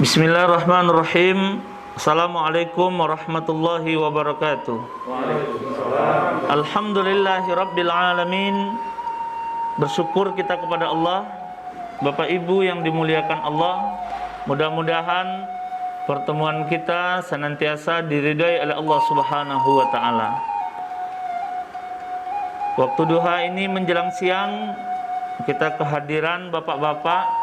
Bismillahirrahmanirrahim. Assalamualaikum warahmatullahi wabarakatuh. Alhamdulillahirabbil alamin. Bersyukur kita kepada Allah. Bapak Ibu yang dimuliakan Allah, mudah-mudahan pertemuan kita senantiasa diridai oleh Allah Subhanahu wa taala. Waktu duha ini menjelang siang, kita kehadiran bapak-bapak,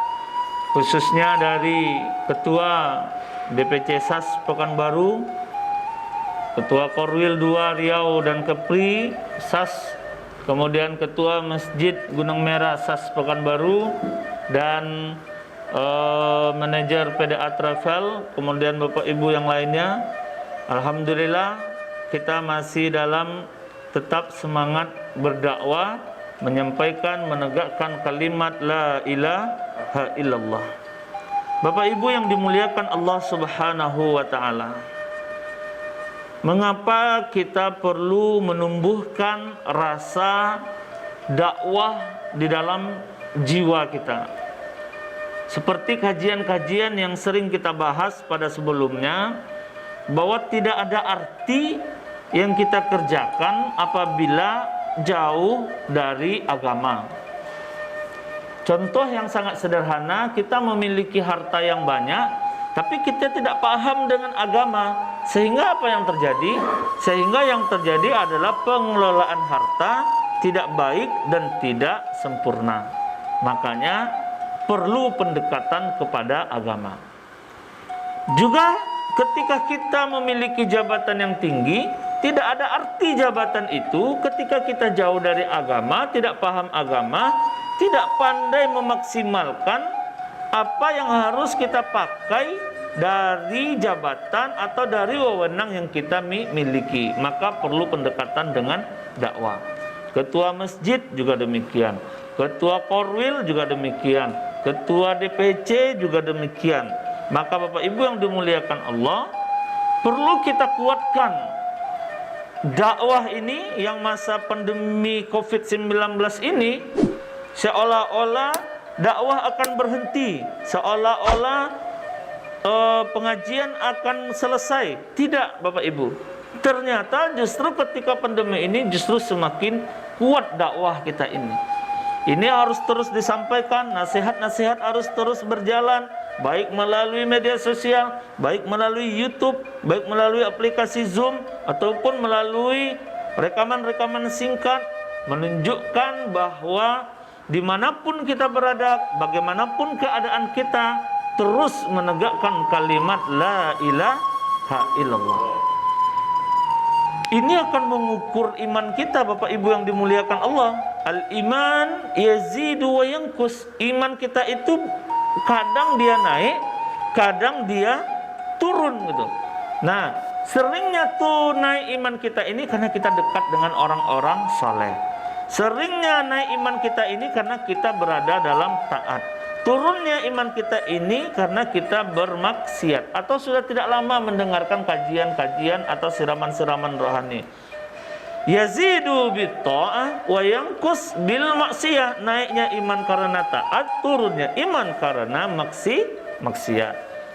khususnya dari Ketua DPC SAS Pekanbaru, Ketua Korwil 2 Riau dan Kepri SAS, kemudian Ketua Masjid Gunung Merah SAS Pekanbaru, dan manajer PDA Travel, kemudian Bapak Ibu yang lainnya. Alhamdulillah kita masih dalam tetap semangat berdakwah, menyampaikan, menegakkan kalimat la ilaha illallah. Bapak Ibu yang dimuliakan Allah Subhanahu wa taala, mengapa kita perlu menumbuhkan rasa dakwah di dalam jiwa kita? Seperti kajian-kajian yang sering kita bahas pada sebelumnya, bahwa tidak ada arti yang kita kerjakan apabila jauh dari agama. Contoh yang sangat sederhana, kita memiliki harta yang banyak, tapi kita tidak paham dengan agama. Sehingga apa yang terjadi? Sehingga yang terjadi adalah pengelolaan harta tidak baik dan tidak sempurna. Makanya perlu pendekatan kepada agama. Juga ketika kita memiliki jabatan yang tinggi, tidak ada arti jabatan itu ketika kita jauh dari agama, tidak paham agama, tidak pandai memaksimalkan apa yang harus kita pakai dari jabatan atau dari wewenang yang kita miliki. Maka perlu pendekatan dengan dakwah. Ketua masjid juga demikian, Ketua Korwil juga demikian, Ketua DPC juga demikian. Maka Bapak Ibu yang dimuliakan Allah, perlu kita kuatkan dakwah ini yang masa pandemi COVID-19 ini. Seolah-olah dakwah akan berhenti, seolah-olah pengajian akan selesai. Tidak, Bapak Ibu. Ternyata justru ketika pandemi ini justru semakin kuat dakwah kita ini. Ini harus terus disampaikan, nasihat-nasihat harus terus berjalan, baik melalui media sosial, baik melalui YouTube, baik melalui aplikasi Zoom, ataupun melalui rekaman-rekaman singkat, menunjukkan bahwa dimanapun kita berada, bagaimanapun keadaan kita, terus menegakkan kalimat la ilaha illallah. Ini akan mengukur iman kita, Bapak Ibu yang dimuliakan Allah. Al-iman yazidu wa yanqus. Iman kita itu kadang dia naik, kadang dia turun gitu. Nah, seringnya tuh naik iman kita ini karena kita dekat dengan orang-orang saleh. Seringnya naik iman kita ini karena kita berada dalam taat. Turunnya iman kita ini karena kita bermaksiat atau sudah tidak lama mendengarkan kajian-kajian atau siraman-siraman rohani. Yazidu bitta'ah wa yanqus bil maksiyah. Naiknya iman karena taat, turunnya iman karena maksiat.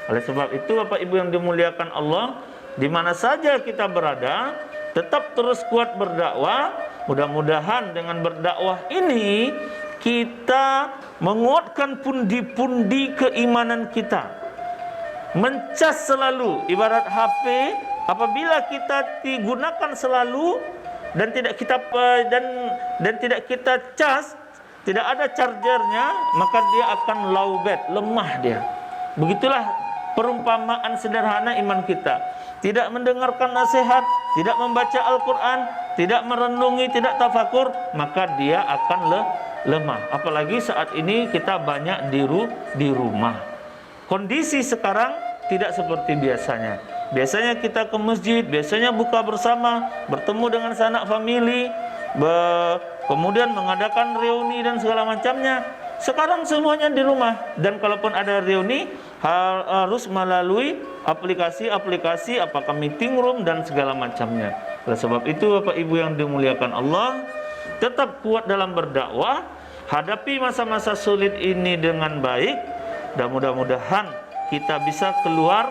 Oleh sebab itu Bapak Ibu yang dimuliakan Allah, di mana saja kita berada, tetap terus kuat berdakwah. Mudah-mudahan dengan berdakwah ini kita menguatkan pundi-pundi keimanan kita. Mencas selalu, ibarat HP, apabila kita digunakan selalu dan tidak kita cas, tidak ada chargernya, maka dia akan low bat, lemah dia. Begitulah perumpamaan sederhana iman kita. Tidak mendengarkan nasihat, tidak membaca Al-Quran, tidak merenungi, tidak tafakur, maka dia akan lemah. Apalagi saat ini kita banyak di rumah. Kondisi sekarang tidak seperti biasanya. Biasanya kita ke masjid, biasanya buka bersama, bertemu dengan sanak famili, kemudian mengadakan reuni dan segala macamnya. Sekarang semuanya di rumah, dan kalaupun ada reuni harus melalui aplikasi-aplikasi, apakah meeting room dan segala macamnya. Oleh sebab itu Bapak Ibu yang dimuliakan Allah, tetap kuat dalam berdakwah, hadapi masa-masa sulit ini dengan baik, dan mudah-mudahan kita bisa keluar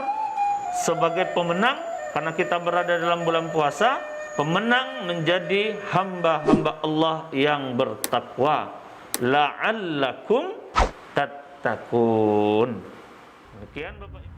sebagai pemenang karena kita berada dalam bulan puasa, pemenang menjadi hamba-hamba Allah yang bertakwa. La'allakum tattaqun. Demikian Bapak Ibu.